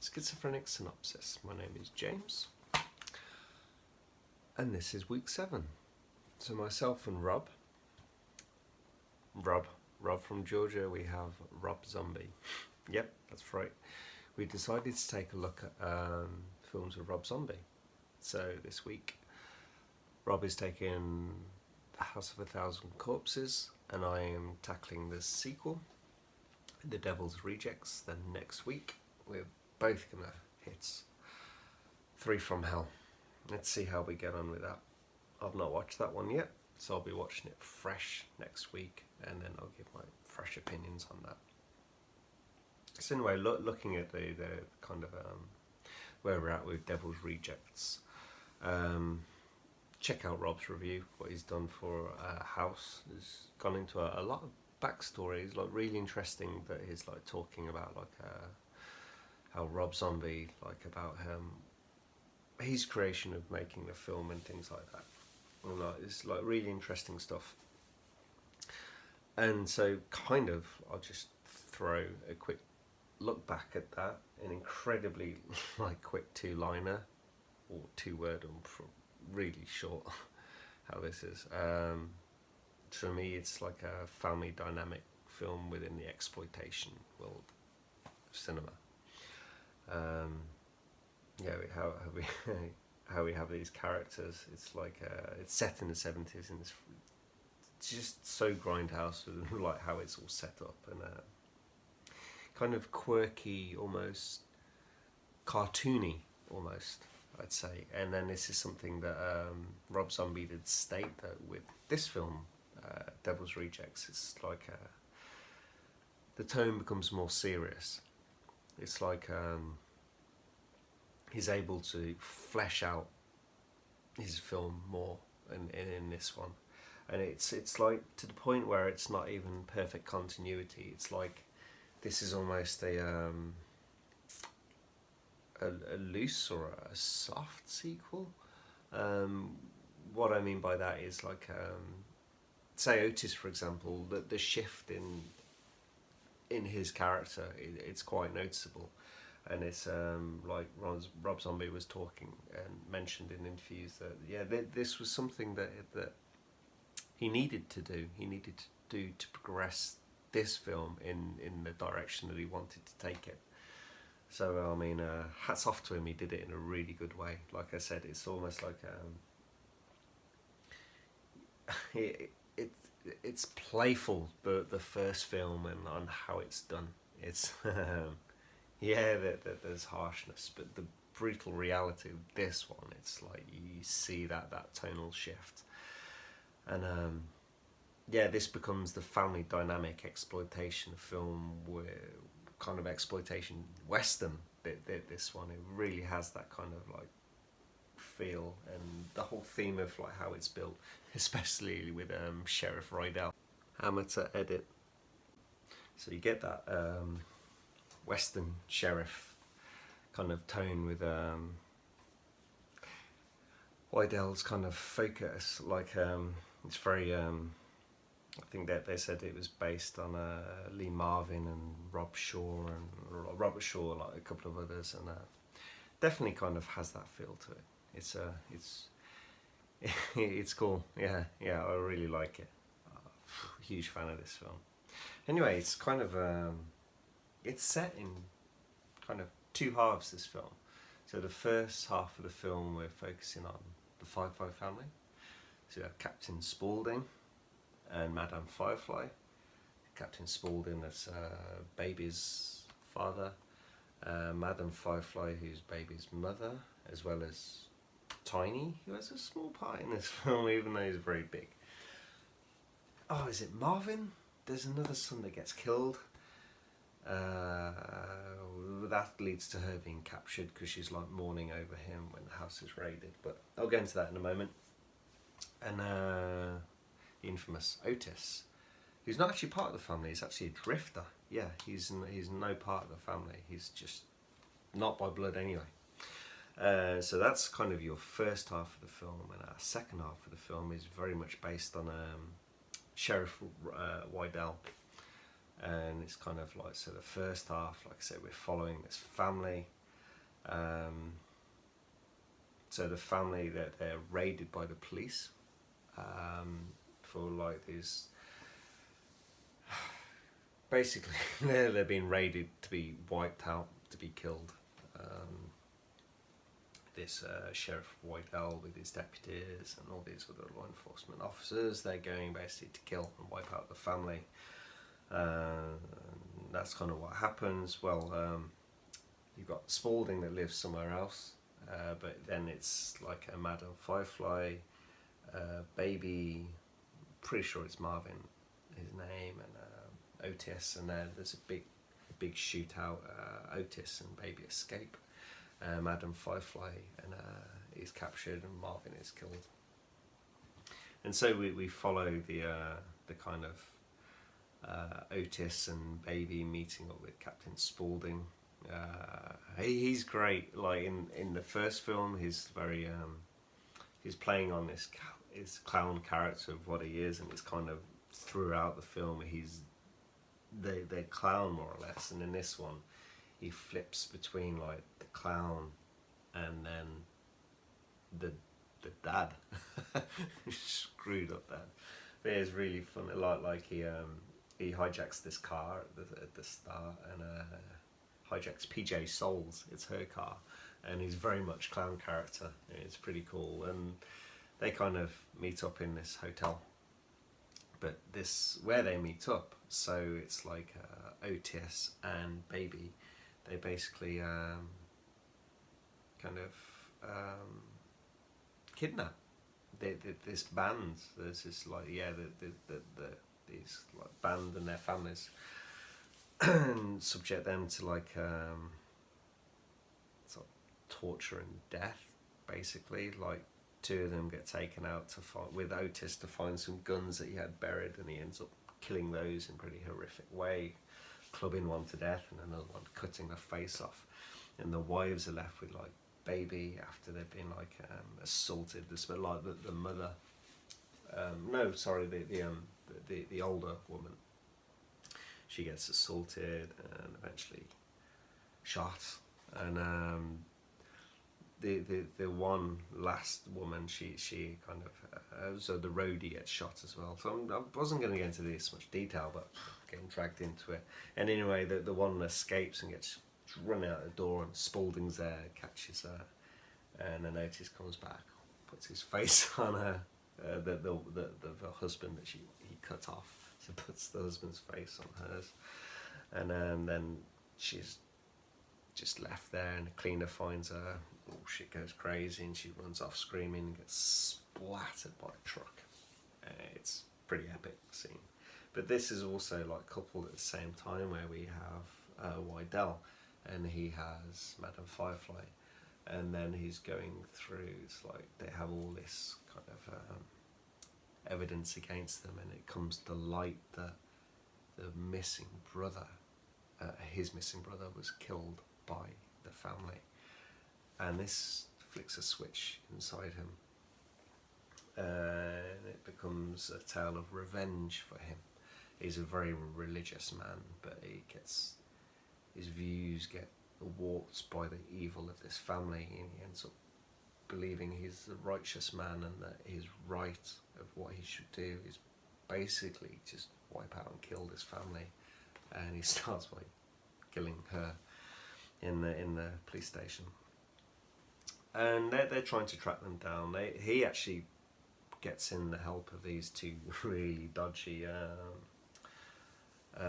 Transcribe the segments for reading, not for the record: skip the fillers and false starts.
Schizophrenic Synopsis. My name is James, and this is week 7. So myself and Rob from Georgia, we have Rob Zombie. Yep, that's right. We decided to take a look at films of Rob Zombie. So this week, Rob is taking The House of a Thousand Corpses, and I am tackling the sequel, The Devil's Rejects. Then next week, we're both gonna hit 3 from Hell. Let's see how we get on with that. I've not watched that one yet, so I'll be watching it fresh next week, and then I'll give my fresh opinions on that. So anyway, looking at the kind of where we're at with Devil's Rejects, check out Rob's review, what he's done for House. He's gone into a lot of backstory. It's like really interesting that he's like talking about like how Rob Zombie, like about his creation of making the film and things like that. And like, it's like really interesting stuff. And so kind of I'll just throw a quick look back at that, an incredibly like quick 2-liner or 2-word, I'm really short how this is. To me it's like a family dynamic film within the exploitation world of cinema. How we have these characters. It's like it's set in the 70s, and it's just so grindhouse with like how it's all set up, and kind of quirky, almost cartoony, almost I'd say. And then this is something that Rob Zombie did state that with this film, Devil's Rejects, it's like the tone becomes more serious. It's like he's able to flesh out his film more in this one, and it's like to the point where it's not even perfect continuity. It's like this is almost a loose or a soft sequel. What I mean by that is like say Otis, for example, the shift in his character, it's quite noticeable. And it's like Rob Zombie was talking and mentioned in interviews that this was something that he needed to do. He needed to do to progress this film in the direction that he wanted to take it. So I mean, hats off to him. He did it in a really good way. Like I said, it's almost like it's playful, the first film, and on how it's done. It's yeah, there's harshness, but the brutal reality of this one, it's like you see that tonal shift. And yeah, this becomes the family dynamic exploitation film, where kind of exploitation western this one. It really has that kind of like feel, and the whole theme of like how it's built, especially with Sheriff Rydell. Amateur edit. So you get that western sheriff kind of tone with Wydell's kind of focus, like it's very I think that they said it was based on Lee Marvin and Robert Shaw, like a couple of others, and definitely kind of has that feel to it. It's cool. Yeah, I really like it. Huge fan of this film. Anyway, it's kind of it's set in kind of 2 halves, this film. So the first half of the film, we're focusing on the Firefly family. So we have Captain Spaulding and Madame Firefly. Captain Spaulding, that's Baby's father. Madame Firefly, who's Baby's mother, as well as Tiny, who has a small part in this film, even though he's very big. Oh, is it Marvin? There's another son that gets killed. That leads to her being captured because she's like mourning over him when the house is raided, but I'll get into that in a moment. And the infamous Otis, who's not actually part of the family, he's actually a drifter. Yeah, he's no part of the family, he's just not by blood anyway. So that's kind of your first half of the film, and our second half of the film is very much based on Sheriff Rydell. And it's kind of like, so the first half, like I said, we're following this family, So the family, they're raided by the police for like these. Basically, they're being raided to be wiped out, to be killed. This Sheriff Whitehall with his deputies and all these other law enforcement officers, they're going basically to kill and wipe out the family. That's kind of what happens. Well, you've got Spaulding that lives somewhere else, but then it's like a Madam Firefly, Baby, pretty sure it's Marvin, his name, and Otis, and then there's a big shootout. Otis and Baby escape. Madam Firefly and is captured, and Marvin is killed. And so we follow the kind of Otis and Baby meeting up with Captain Spaulding. He's great. Like in the first film, he's very he's playing on this his clown character of what he is, and it's kind of throughout the film he's they clown more or less. And in this one, he flips between like the clown and then the dad. Screwed up dad. But it's really fun. Like he hijacks this car at the start, and hijacks PJ Souls. It's her car, and he's very much clown character. It's pretty cool, and they kind of meet up in this hotel. But this where they meet up, so it's like Otis and Baby. They basically kind of kidnap this band. There's this like these like band and their families, and subject them to like sort of torture and death. Basically, like two of them get taken out to find with Otis to find some guns that he had buried, and he ends up killing those in a pretty horrific way, clubbing one to death and another one cutting their face off. And the wives are left with like Baby after they've been like assaulted. This bit like the mother. No, sorry, the older woman. She gets assaulted and eventually shot. And the one last woman, she kind of so the roadie gets shot as well. So I wasn't going to get into this much detail, but getting dragged into it. And anyway, the one escapes and gets run out the door, and Spaulding's there, catches her, and then Otis comes back, puts his face on her, the husband that he cut off, so puts the husband's face on hers, and then she's just left there, and the cleaner finds her. Oh, shit goes crazy, and she runs off screaming and gets splattered by a truck. It's a pretty epic scene. But this is also like coupled at the same time where we have Wydell, and he has Madame Firefly, and then he's going through, it's like they have all this kind of evidence against them, and it comes to light that the missing brother, his missing brother, was killed by the family, and this flicks a switch inside him, and it becomes a tale of revenge for him. He's a very religious man, but his views get warped by the evil of this family, and he ends up believing he's the righteous man, and that his right of what he should do is basically just wipe out and kill this family. And he starts by killing her in the police station, and they're trying to track them down. He actually gets in the help of these two really dodgy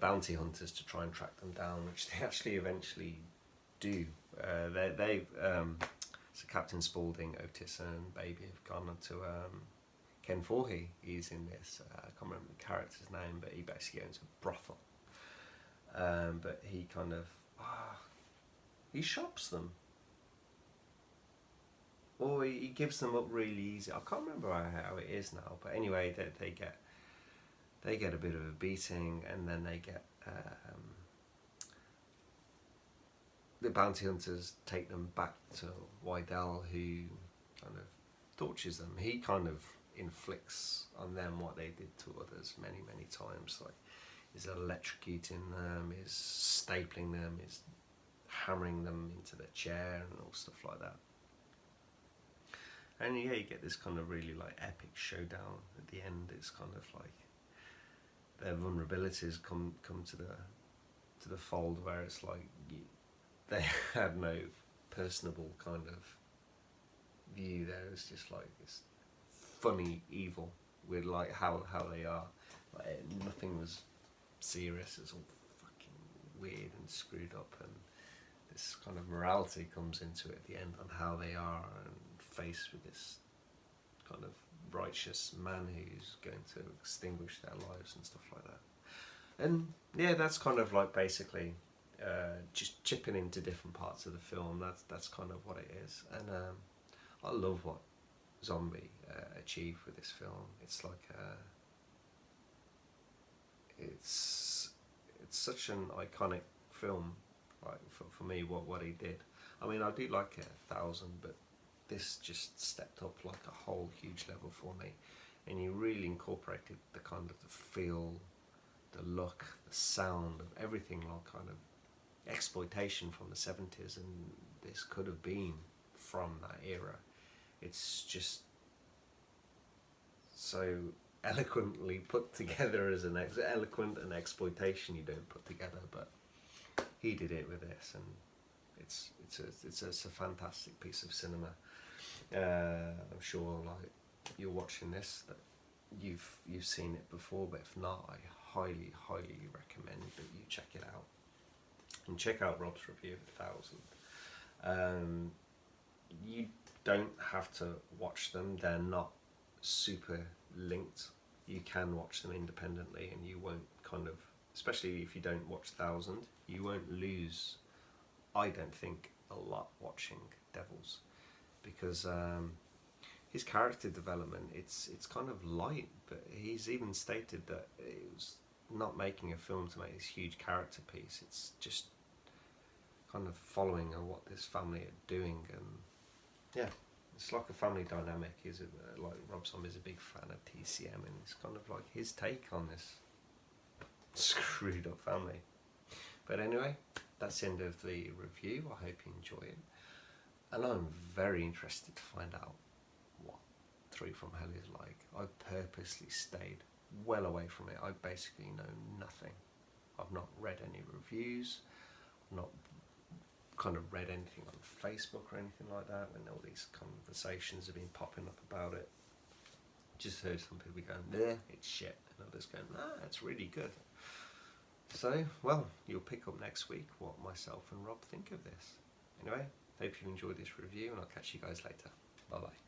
bounty hunters to try and track them down, which they actually eventually do. So Captain Spaulding, Otis and Baby have gone on to Ken Forhey. He's in this, I can't remember the character's name, but he basically owns a brothel. But he kind of, he shops them. Or he gives them up really easy. I can't remember how it is now, but anyway, they get a bit of a beating, and then they get the bounty hunters take them back to Wydell, who kind of tortures them. He kind of inflicts on them what they did to others many times, like is electrocuting them, is stapling them, is hammering them into their chair and all stuff like that. And yeah, you get this kind of really like epic showdown at the end. It's kind of like their vulnerabilities come to the fold, where it's like they had no personable kind of view there. It's just like this funny evil with like how they are. Like nothing was serious. It's all fucking weird and screwed up, and this kind of morality comes into it at the end on how they are, and faced with this kind of righteous man who's going to extinguish their lives and stuff like that. And yeah, that's kind of like basically just chipping into different parts of the film. That's kind of what it is. And I love what Zombie achieved with this film. It's like it's such an iconic film, like for me, what he did. I mean, I do like 1,000, but this just stepped up like a whole huge level for me, and you really incorporated the kind of the feel, the look, the sound of everything, like kind of exploitation from the 70s, and this could have been from that era. It's just so eloquently put together as an eloquent and exploitation you don't put together, but he did it with this, and it's a fantastic piece of cinema. I'm sure like you're watching this that you've seen it before, but if not, I highly recommend that you check it out and check out Rob's review of 1,000. You don't have to watch them, they're not super linked. You can watch them independently, and you won't kind of, especially if you don't watch 1,000, you won't lose, I don't think, a lot watching Devils, because his character development, it's kind of light, but he's even stated that it was not making a film to make this huge character piece. It's just kind of following what this family are doing, and yeah, it's like a family dynamic. Is it like Rob Zombie is a big fan of TCM, and it's kind of like his take on this screwed up family. But anyway, that's the end of the review. I hope you enjoy it, and I'm very interested to find out what Three from Hell is like. I purposely stayed well away from it. I basically know nothing. I've not read any reviews. I've not kind of read anything on Facebook or anything like that, when all these conversations have been popping up about it. Just heard some people going, "Yeah, it's shit," and others going, "Ah, it's really good." So, well, you'll pick up next week what myself and Rob think of this. Anyway, hope you enjoyed this review, and I'll catch you guys later. Bye bye.